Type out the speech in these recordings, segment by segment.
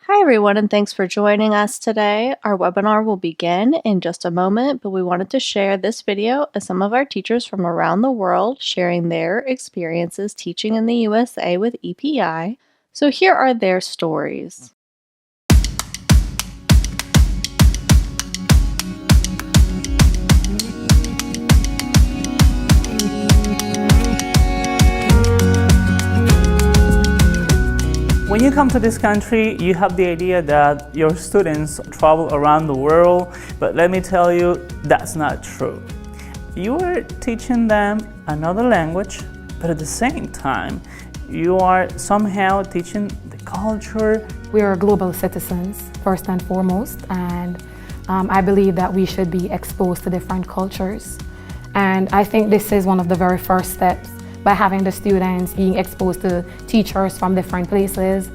Hi everyone, and thanks for joining us today. Our webinar will begin in just a moment, but we wanted to share this video of some of our teachers from around the world sharing their experiences teaching in the USA with EPI. So here are their stories. When you come to this country, you have the idea that your students travel around the world, but let me tell you, that's not true. You are teaching them another language, but at the same time, you are somehow teaching the culture. We are global citizens, first and foremost, and I believe that we should be exposed to different cultures. And I think this is one of the very first steps, by having the students being exposed to teachers from different places.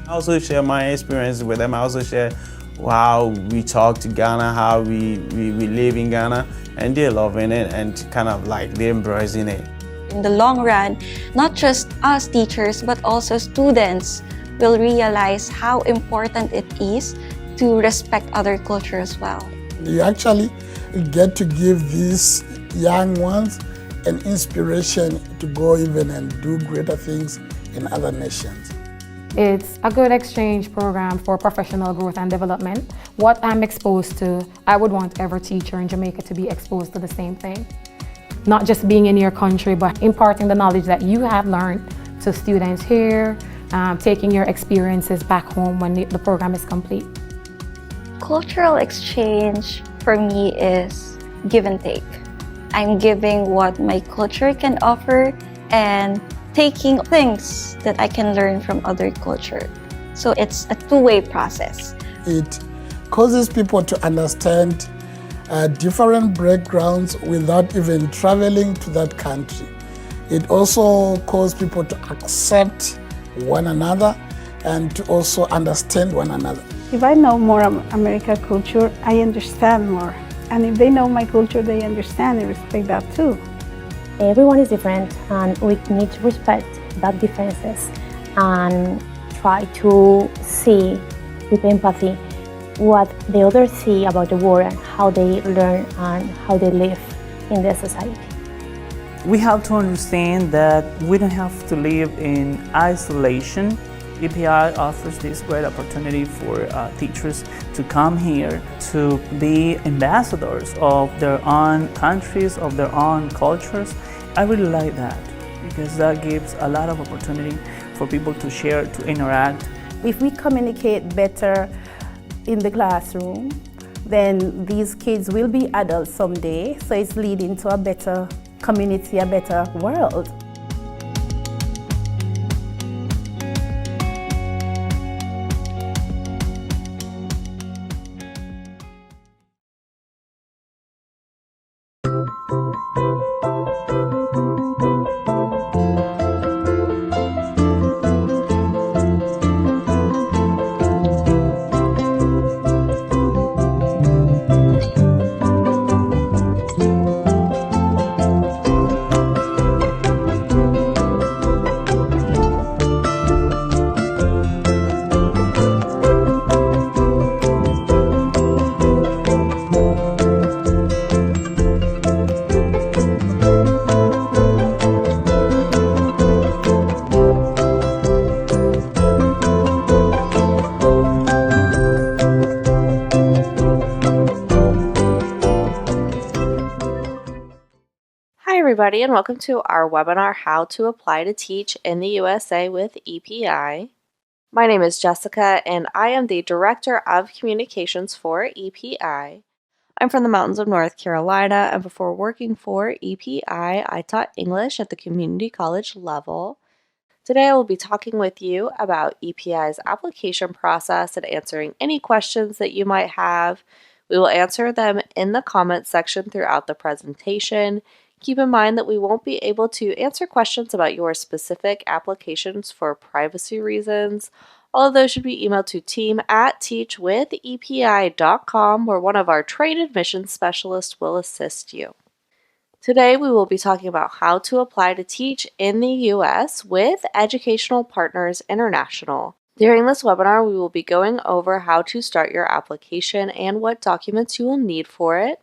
I also share my experience with them. I also share how we talk to Ghana, how we live in Ghana, and they're loving it and kind of like they're embracing it. In the long run, not just us teachers, but also students will realize how important it is to respect other culture as well. You actually get to give these young ones an inspiration to go even and do greater things in other nations. It's a good exchange program for professional growth and development. What I'm exposed to, I would want every teacher in Jamaica to be exposed to the same thing. Not just being in your country, but imparting the knowledge that you have learned to students here, taking your experiences back home when the program is complete. Cultural exchange for me is give and take. I'm giving what my culture can offer and taking things that I can learn from other culture. So it's a two-way process. It causes people to understand different backgrounds without even traveling to that country. It also causes people to accept one another and to also understand one another. If I know more of American culture, I understand more. And if they know my culture, they understand and respect that too. Everyone is different, and we need to respect that differences and try to see with empathy what the others see about the world and how they learn and how they live in the society. We have to understand that we don't have to live in isolation. EPI offers this great opportunity for teachers to come here to be ambassadors of their own countries, of their own cultures. I really like that because that gives a lot of opportunity for people to share, to interact. If we communicate better in the classroom, then these kids will be adults someday, so it's leading to a better community, a better world. Hi everybody, and welcome to our webinar, How to Apply to Teach in the USA with EPI. My name is Jessica, and I am the Director of Communications for EPI. I'm from the mountains of North Carolina, and before working for EPI, I taught English at the community college level. Today I will be talking with you about EPI's application process and answering any questions that you might have. We will answer them in the comments section throughout the presentation. Keep in mind that we won't be able to answer questions about your specific applications for privacy reasons. All of those should be emailed to team@teachwithepi.com, where one of our trained admissions specialists will assist you. Today we will be talking about how to apply to teach in the U.S. with Educational Partners International. During this webinar, we will be going over how to start your application and what documents you will need for it.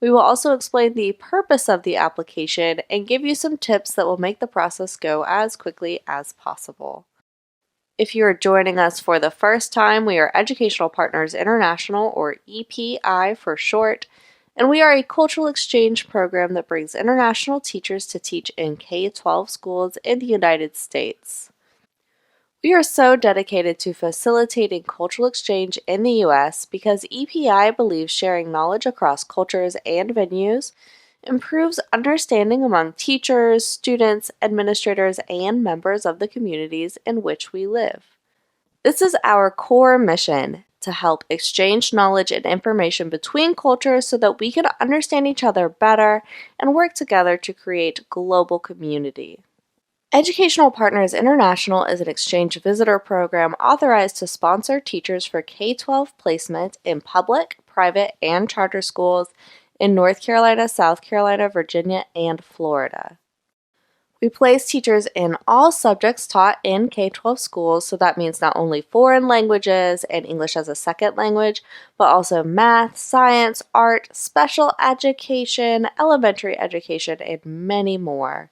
We will also explain the purpose of the application and give you some tips that will make the process go as quickly as possible. If you are joining us for the first time, we are Educational Partners International, or EPI for short, and we are a cultural exchange program that brings international teachers to teach in K-12 schools in the United States. We are so dedicated to facilitating cultural exchange in the U.S. because EPI believes sharing knowledge across cultures and venues improves understanding among teachers, students, administrators, and members of the communities in which we live. This is our core mission, to help exchange knowledge and information between cultures so that we can understand each other better and work together to create global community. Educational Partners International is an exchange visitor program authorized to sponsor teachers for K-12 placement in public, private, and charter schools in North Carolina, South Carolina, Virginia, and Florida. We place teachers in all subjects taught in K-12 schools, so that means not only foreign languages and English as a second language, but also math, science, art, special education, elementary education, and many more.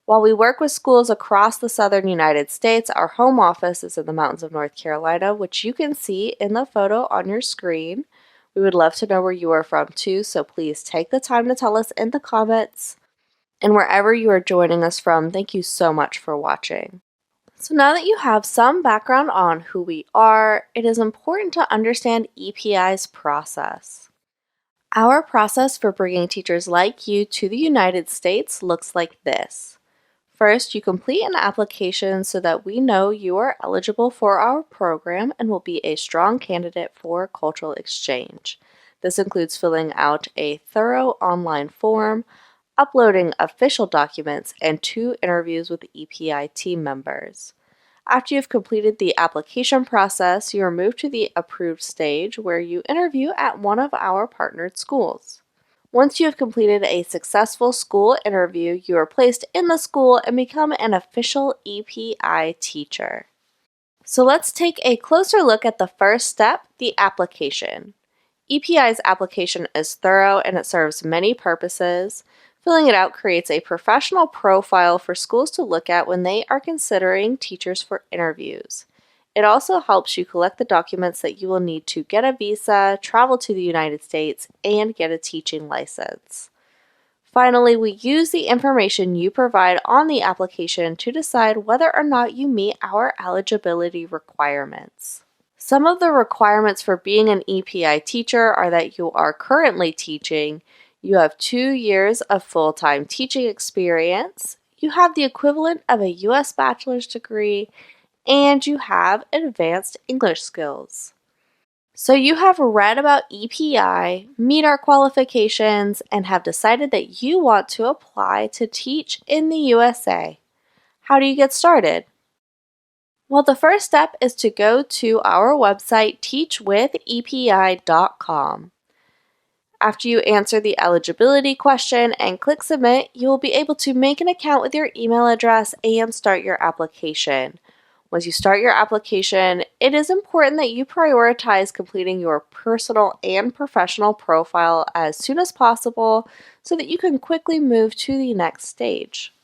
While we work with schools across the southern United States, our home office is in the mountains of North Carolina, which you can see in the photo on your screen. We would love to know where you are from too, so please take the time to tell us in the comments. And wherever you are joining us from, thank you so much for watching. So now that you have some background on who we are, it is important to understand EPI's process. Our process for bringing teachers like you to the United States looks like this. First, you complete an application so that we know you are eligible for our program and will be a strong candidate for cultural exchange. This includes filling out a thorough online form, uploading official documents, and 2 interviews with EPI team members. After you've completed the application process, you are moved to the approved stage where you interview at one of our partnered schools. Once you have completed a successful school interview, you are placed in the school and become an official EPI teacher. So let's take a closer look at the first step, the application. EPI's application is thorough and it serves many purposes. Filling it out creates a professional profile for schools to look at when they are considering teachers for interviews. It also helps you collect the documents that you will need to get a visa, travel to the United States, and get a teaching license. Finally, we use the information you provide on the application to decide whether or not you meet our eligibility requirements. Some of the requirements for being an EPI teacher are that you are currently teaching, you have 2 years of full-time teaching experience, you have the equivalent of a U.S. bachelor's degree, and you have advanced English skills. So you have read about EPI, meet our qualifications, and have decided that you want to apply to teach in the USA. How do you get started? Well, the first step is to go to our website, teachwithepi.com. After you answer the eligibility question and click submit, you will be able to make an account with your email address and start your application. Once you start your application, it is important that you prioritize completing your personal and professional profile as soon as possible so that you can quickly move to the next stage.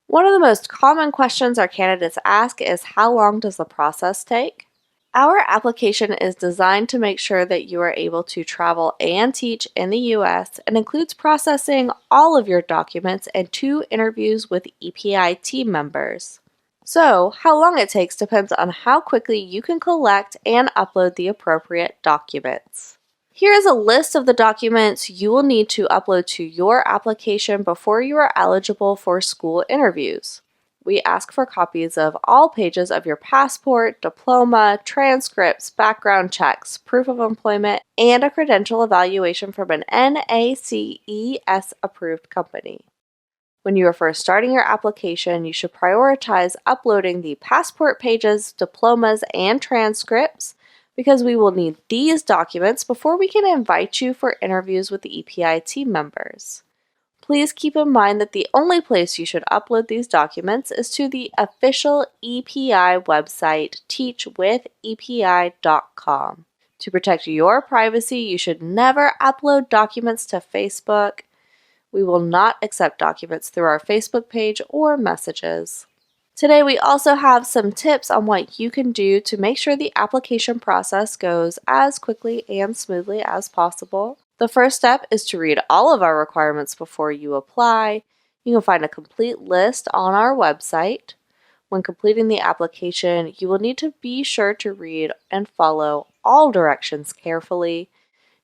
One of the most common questions our candidates ask is, how long does the process take? Our application is designed to make sure that you are able to travel and teach in the U.S. and includes processing all of your documents and 2 interviews with EPI team members. So, how long it takes depends on how quickly you can collect and upload the appropriate documents. Here is a list of the documents you will need to upload to your application before you are eligible for school interviews. We ask for copies of all pages of your passport, diploma, transcripts, background checks, proof of employment, and a credential evaluation from an NACES-approved company. When you are first starting your application, you should prioritize uploading the passport pages, diplomas, and transcripts because we will need these documents before we can invite you for interviews with the EPI team members. Please keep in mind that the only place you should upload these documents is to the official EPI website, teachwithepi.com. To protect your privacy, you should never upload documents to Facebook. We will not accept documents through our Facebook page or messages. Today, we also have some tips on what you can do to make sure the application process goes as quickly and smoothly as possible. The first step is to read all of our requirements before you apply. You can find a complete list on our website. When completing the application, you will need to be sure to read and follow all directions carefully.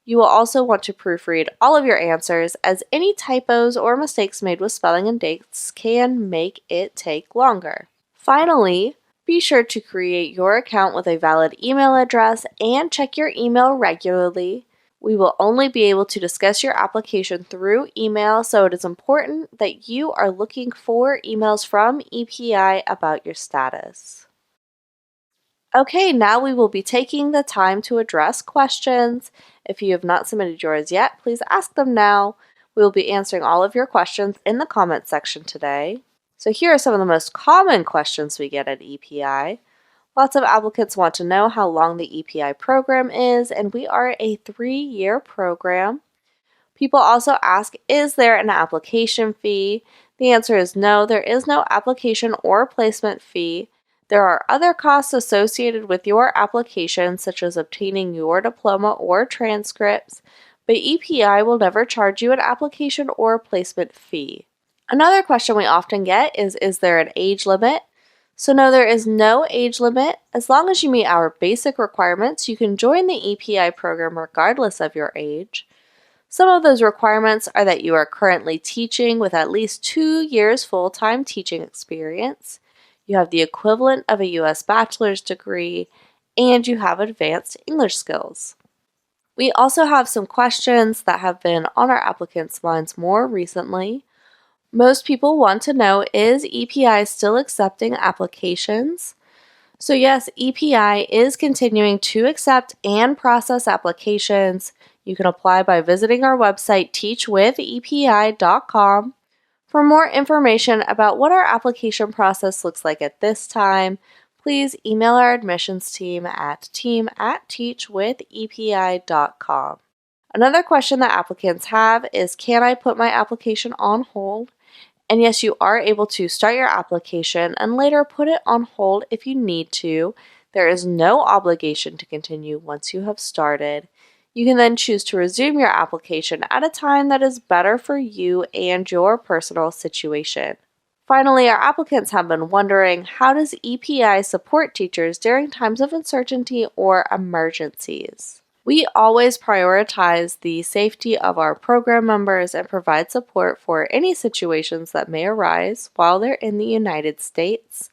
You will also want to proofread all of your answers, as any typos or mistakes made with spelling and dates can make it take longer. Finally, be sure to create your account with a valid email address and check your email regularly. We will only be able to discuss your application through email, so it is important that you are looking for emails from EPI about your status. Okay, now we will be taking the time to address questions. If you have not submitted yours yet, please ask them now. We will be answering all of your questions in the comments section today. So here are some of the most common questions we get at EPI. Lots of applicants want to know how long the EPI program is, and we are a 3-year program. People also ask, is there an application fee? The answer is no, there is no application or placement fee. There are other costs associated with your application, such as obtaining your diploma or transcripts, but EPI will never charge you an application or placement fee. Another question we often get is there an age limit? So no, there is no age limit. As long as you meet our basic requirements, you can join the EPI program regardless of your age. Some of those requirements are that you are currently teaching with at least 2 years full-time teaching experience, you have the equivalent of a U.S. bachelor's degree, and you have advanced English skills. We also have some questions that have been on our applicants' minds more recently. Most people want to know, is EPI still accepting applications? So yes, EPI is continuing to accept and process applications. You can apply by visiting our website, teachwithepi.com. For more information about what our application process looks like at this time, please email our admissions team at team@teachwithepi.com. Another question that applicants have is, can I put my application on hold? And yes, you are able to start your application and later put it on hold if you need to. There is no obligation to continue once you have started. You can then choose to resume your application at a time that is better for you and your personal situation. Finally, our applicants have been wondering, how does EPI support teachers during times of uncertainty or emergencies? We always prioritize the safety of our program members and provide support for any situations that may arise while they're in the United States.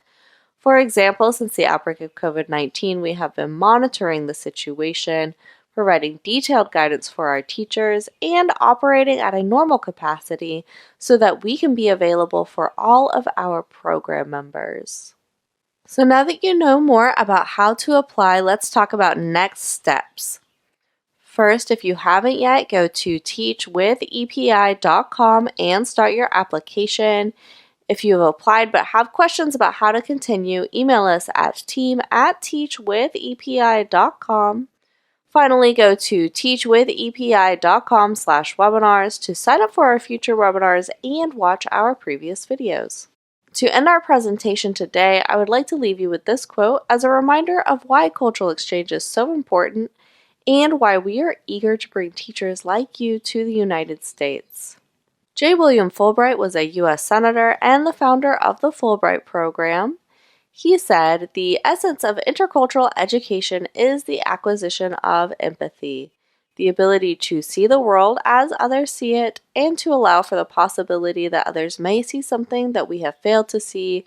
For example, since the outbreak of COVID-19, we have been monitoring the situation, providing detailed guidance for our teachers, and operating at a normal capacity so that we can be available for all of our program members. So now that you know more about how to apply, let's talk about next steps. First, if you haven't yet, go to teachwithepi.com and start your application. If you have applied but have questions about how to continue, email us at team@teachwithepi.com. Finally, go to teachwithepi.com/webinars to sign up for our future webinars and watch our previous videos. To end our presentation today, I would like to leave you with this quote as a reminder of why cultural exchange is so important and why we are eager to bring teachers like you to the United States. J. William Fulbright was a U.S. Senator and the founder of the Fulbright program. He said, "The essence of intercultural education is the acquisition of empathy, the ability to see the world as others see it, and to allow for the possibility that others may see something that we have failed to see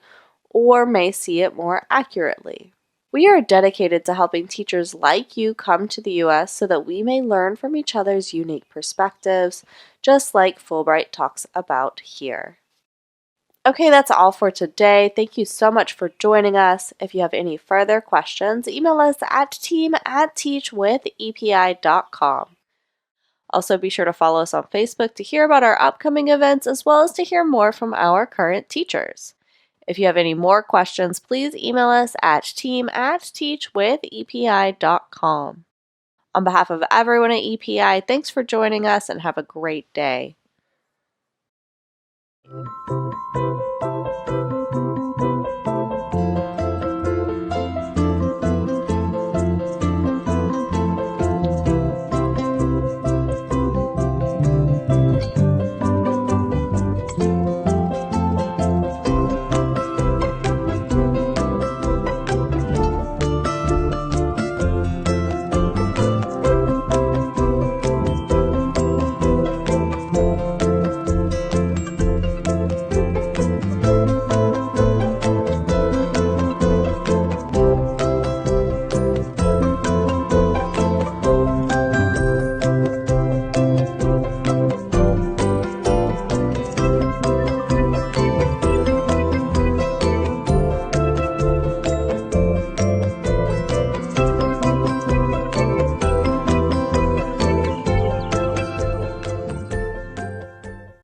or may see it more accurately." We are dedicated to helping teachers like you come to the U.S. so that we may learn from each other's unique perspectives, just like Fulbright talks about here. Okay, that's all for today. Thank you so much for joining us. If you have any further questions, email us at team@teachwithepi.com. Also, be sure to follow us on Facebook to hear about our upcoming events as well as to hear more from our current teachers. If you have any more questions, please email us at team@teachwithepi.com. On behalf of everyone at EPI, thanks for joining us and have a great day.